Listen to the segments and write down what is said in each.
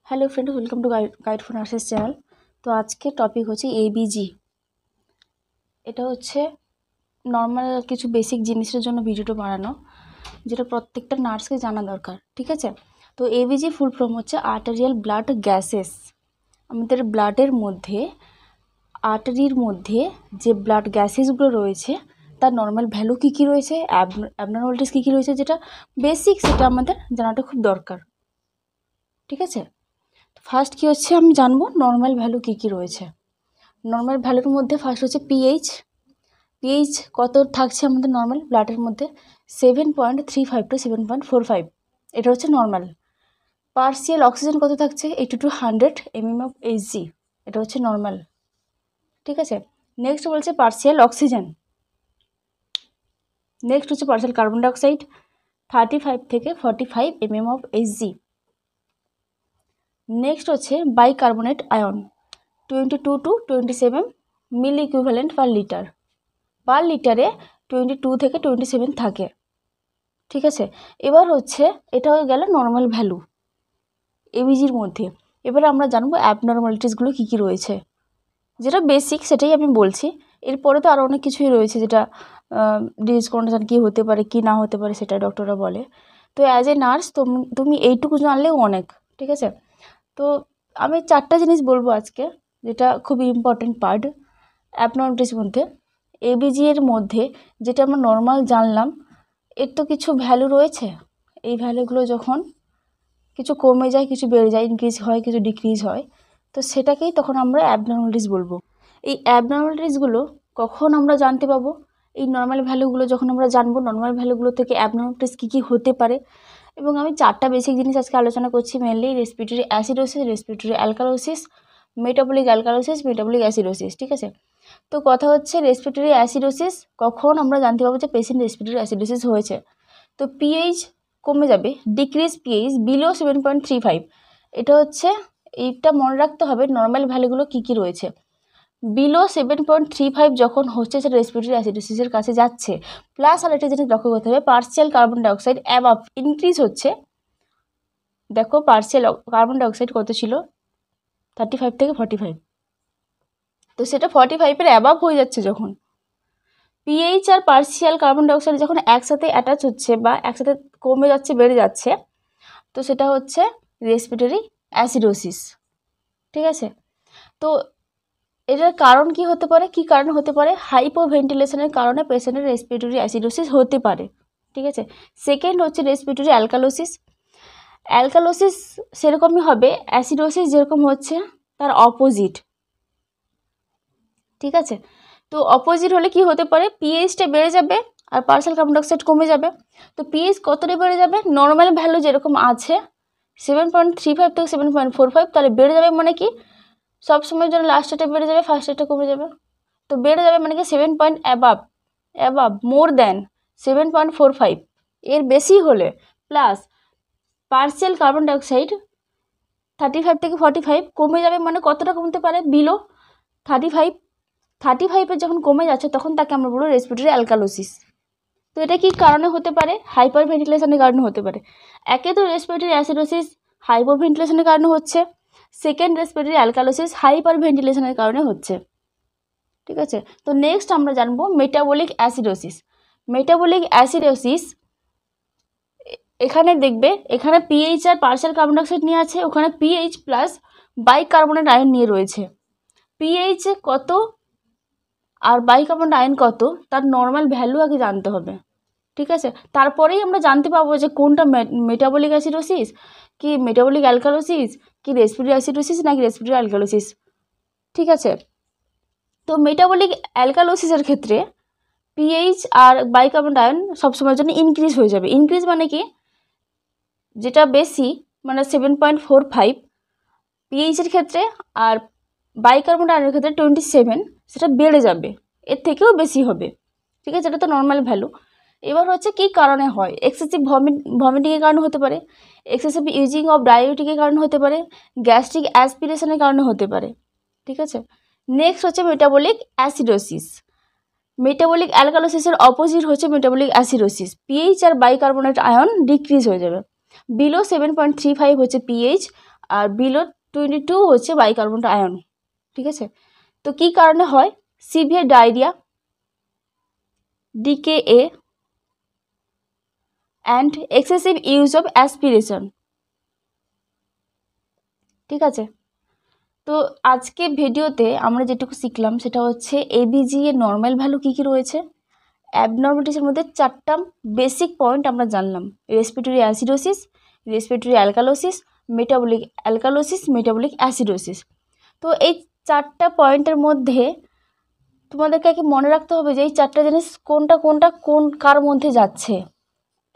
Hello friend, welcome to guide for nurses channel. তো আজকে topic হচ্ছে এবিজি। এটা হচ্ছে নর্মাল কিছু বেসিক জিনিসের জন্য ভিডিওটা বানানো, যেটা প্রত্যেকটা নার্সকে জানা দরকার। ঠিক আছে, তো এবিজি ফুল ফর্ম হচ্ছে আর্টেরিয়াল ব্লাড গ্যাসেস। আমাদের ব্লাডের মধ্যে, আর্টারির মধ্যে যে ব্লাড গ্যাসেসগুলো রয়েছে তার নর্মাল ভ্যালু কী কী রয়েছে, অ্যাবনর্মালিটিস কী কী রয়েছে, যেটা বেসিক, সেটা আমাদের জানাটা খুব দরকার। ঠিক আছে, ফার্স্ট কী হচ্ছে আমি জানবো নর্মাল ভ্যালু কী কী রয়েছে। নর্মাল ভ্যালুর মধ্যে ফার্স্ট হচ্ছে পিএইচ। পিএইচ কত থাকছে আমাদের নর্মাল ব্লাডের মধ্যে? 7.35 টু 7.45, এটা হচ্ছে নর্মাল। পার্সিয়াল অক্সিজেন কত থাকছে? 80 to 100 mmHg, এটা হচ্ছে নর্মাল। ঠিক আছে, নেক্সট বলছে পার্সিয়াল অক্সিজেন। নেক্সট হচ্ছে পার্সিয়াল কার্বন ডাইঅক্সাইড 35 থেকে 45 mmHg। নেক্সট হচ্ছে bicarbonate ion 22 to 27 milliequivalent per litre. Per লিটারে 22 থেকে 27 থাকে। ঠিক আছে, এবার হচ্ছে এটা হয়ে গেল নর্মাল ভ্যালু এবিজির মধ্যে। এবারে আমরা জানবো অ্যাবনর্মালিটিসগুলো কী কী রয়েছে, যেটা বেসিক সেটাই আমি বলছি। এরপরে তো আরও অনেক কিছুই রয়েছে, যেটা ডিজিজ কন্ডিশন কী হতে পারে কী না হতে পারে সেটা ডক্টররা বলে। তো অ্যাজ এ নার্স তুমি এইটুকু জানলেও অনেক। ঠিক আছে, তো আমি 4টা জিনিস বলবো আজকে, যেটা খুবই ইম্পর্টেন্ট পার্ট অ্যাবনর্মালিটিস মধ্যে। এবিজি এর মধ্যে যেটা আমরা নর্মাল জানলাম, এর তো কিছু ভ্যালু রয়েছে। এই ভ্যালুগুলো যখন কিছু কমে যায়, কিছু বেড়ে যায়, ইনক্রিজ হয়, কিছু ডিক্রিজ হয়, তো সেটাকেই তখন আমরা অ্যাবনর্মালিটিস বলবো। এই অ্যাবনর্মালিটিসগুলো কখন আমরা জানতে পাবো? এই নর্মাল ভ্যালুগুলো যখন আমরা জানবো, নর্মাল ভ্যালুগুলো থেকে অ্যাবনর্মালিটিস কী কী হতে পারে। এবং আমি 4টা বেসিক জিনিস আজকে আলোচনা করছি, mainly respiratory acidosis, respiratory alkalosis, metabolic alkalosis, metabolic acidosis. ঠিক আছে, তো কথা হচ্ছে রেসপিরেটরি অ্যাসিডোসিস কখন আমরা জানতে পারবো যে পেশেন্ট রেসপিরেটরি অ্যাসিডোসিস হয়েছে? তো পিএইচ কমে যাবে, ডিক্রিজ পিএইচ বিলো 7.35। এটা হচ্ছে, এইটা মনে রাখতে হবে নর্মাল ভ্যালুগুলো কী কী রয়েছে। বিলো 7.35 যখন হচ্ছে, সেটা রেসপিরেটরি অ্যাসিডোসিসের কাছে যাচ্ছে। প্লাস আর একটা জিনিস লক্ষ্য করতে হবে, partial carbon dioxide above increase হচ্ছে। দেখো পার্সিয়াল কার্বন ডাইঅক্সাইড কত ছিল? 35 থেকে 45, তো সেটা 45-এর অ্যাবাভ হয়ে যাচ্ছে যখন। পিএইচ আর পার্সিয়াল কার্বন ডাইঅক্সাইড যখন একসাথে অ্যাটাচ হচ্ছে বা একসাথে কমে যাচ্ছে, বেড়ে যাচ্ছে, তো সেটা হচ্ছে রেসপিরেটরি অ্যাসিডোসিস। ঠিক আছে, তো এটার কারণ কি হতে পারে, কি কারণ হতে পারে? হাইপোভেন্টিলেশনের কারণে পেশেন্টের রেসপিরেটরি অ্যাসিডোসিস হতে পারে। ঠিক আছে, সেকেন্ড হচ্ছে রেসপিরেটরি অ্যালকালোসিস। অ্যালকালোসিস সেরকমই হবে, অ্যাসিডোসিস যেরকম হচ্ছে তার অপোজিট। ঠিক আছে, তো অপোজিট হলে কি হতে পারে? পিএইচটা বেড়ে যাবে আর পার্সিয়াল কার্বন ডাইঅক্সাইড কমে যাবে। তো পিএইচ কতটা বেড়ে যাবে? নর্মাল ভ্যালু যেরকম আছে 7.35 থেকে 7.45, তাহলে বেড়ে যাবে মানে কি সবসময়ের জন্য লাস্টেরটা বেড়ে যাবে, ফার্স্টেরটা কমে যাবে। তো বেড়ে যাবে মানে কি 7 পয়েন্ট অ্যাবাভ মোর দ্যান 7.45, এর বেশি হলে, প্লাস পার্সিয়াল কার্বন ডাইঅক্সাইড 35 থেকে 45 কমে যাবে মানে কতটা কমতে পারে? বিলো 35। 35-এর যখন কমে যাচ্ছে তখন তাকে আমরা বলবো রেসপিরেটরি অ্যালকালোসিস। তো এটা কি কারণে হতে পারে? হাইপার ভেন্টিলেশনের কারণে হতে পারে। একে তো রেসপিরেটরি অ্যাসিডোসিস হাইপার ভেন্টিলেশনের কারণে হচ্ছে, সেকেন্ড রেসপিরেটরি অ্যালকালোসিস হাইপার ভেন্টিলেশনের কারণে হচ্ছে। ঠিক আছে, তো নেক্সট আমরা জানবো মেটাবলিক অ্যাসিডোসিস। মেটাবলিক অ্যাসিডোসিস, এখানে দেখবে, এখানে পিএইচ আর পার্সিয়াল কার্বন ডাইঅক্সাইড নিয়ে আছে, ওখানে পিএইচ প্লাস বাইকার্বনেট আয়ন নিয়ে রয়েছে। পিএইচ কত আর বাইকার্বনেট আয়ন কত, তার নর্মাল ভ্যালু আগে জানতে হবে। ঠিক আছে, তারপরেই আমরা জানতে পারবো যে কোনটা মেটাবলিক অ্যাসিডোসিস, কি মেটাবলিক অ্যালকালোসিস, কি রেসপিরেটরি অ্যাসিডোসিস, নাকি রেসপিরেটরি অ্যালকালোসিস। ঠিক আছে, তো মেটাবলিক অ্যালকালোসিসের ক্ষেত্রে পিএইচ আর বাইকার্বনেট আয়ন সবসময়ের জন্য ইনক্রিজ হয়ে যাবে। ইনক্রিজ মানে কি, যেটা বেশি মানে 7.45 পিএইচের ক্ষেত্রে, আর বাইকার্বনেট আয়নের ক্ষেত্রে 27, সেটা বেড়ে যাবে, এর থেকেও বেশি হবে। ঠিক আছে, এটা তো নর্মাল ভ্যালু। এবার হচ্ছে কী কারণে হয়? এক্সেসিভ ভমিটিংয়ের কারণে হতে পারে, এক্সেসিভ ইউজিং অফ ডায়াবেটিকের কারণে হতে পারে, গ্যাস্ট্রিক অ্যাসপিরেশনের কারণে হতে পারে। ঠিক আছে, নেক্সট হচ্ছে মেটাবলিক অ্যাসিডোসিস। মেটাবলিক অ্যালকালোসিসের অপোজিট হচ্ছে মেটাবলিক অ্যাসিডোসিস। পিএইচ আর বাইকার্বনেট আয়ন ডিক্রিজ হয়ে যাবে। বিলো 7.35 হচ্ছে পিএইচ আর বিলো 22 হচ্ছে বাইকার্বনেট আয়ন। ঠিক আছে, তো কি কারণে হয়? Severe diarrhoea, DKA and excessive use of aspiration. ঠিক আছে, তো আজকে ভিডিওতে আমরা যেটুকু শিখলাম সেটা হচ্ছে এবিজি এর নর্মাল ভ্যালু কী কী রয়েছে, অ্যাবনর্মালিটিসের মধ্যে 4টা বেসিক পয়েন্ট আমরা জানলাম, respiratory acidosis, respiratory alkalosis, metabolic alkalosis, metabolic acidosis. তো এই 4টা পয়েন্টের মধ্যে তোমাদেরকে আগে মনে রাখতে হবে যে এই 4টা জিনিস কোনটা কোনটা কার মধ্যে যাচ্ছে।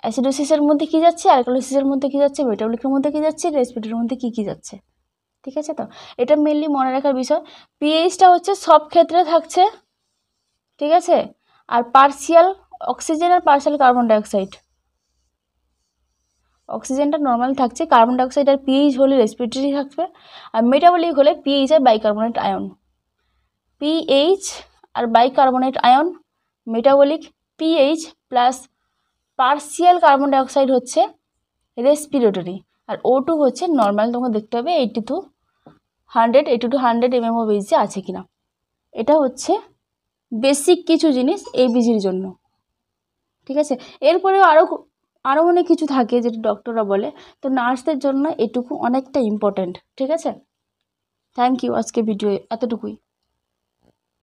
অ্যাসিডোসিসের মধ্যে কী যাচ্ছে, অ্যালকালোসিসের মধ্যে কী যাচ্ছে, মেটাবলিকের মধ্যে কী যাচ্ছে, রেসপিরেটরির মধ্যে কী যাচ্ছে। ঠিক আছে, তো এটা মেনলি মনে রাখার বিষয়। পিএইচটা হচ্ছে সব ক্ষেত্রে থাকছে। ঠিক আছে, আর পার্শিয়াল অক্সিজেন আর পার্শিয়াল কার্বন ডাইঅক্সাইড, অক্সিজেনটা নর্মাল থাকছে, কার্বন ডাইঅক্সাইড আর পিএইচ হলে রেসপিরেটরি থাকবে, আর মেটাবলিক হলে পিএইচ আর বাইকার্বনেট আয়ন। পিএইচ আর bicarbonate ion, metabolic pH plus partial carbon dioxide হচ্ছে রেসপিরেটরি, আর O2 হচ্ছে নর্মাল। তোমাকে দেখতে হবে 80 to 100 mm অফ এইচে আছে কিনা। এটা হচ্ছে বেসিক কিছু জিনিস এবিজির জন্য। ঠিক আছে, এরপরেও আরও অনেক কিছু থাকে যেটা ডক্টররা বলে, তো নার্সদের জন্য এটুকু অনেকটা ইম্পর্ট্যান্ট। ঠিক আছে, থ্যাংক ইউ, আজকে ভিডিও এতটুকুই।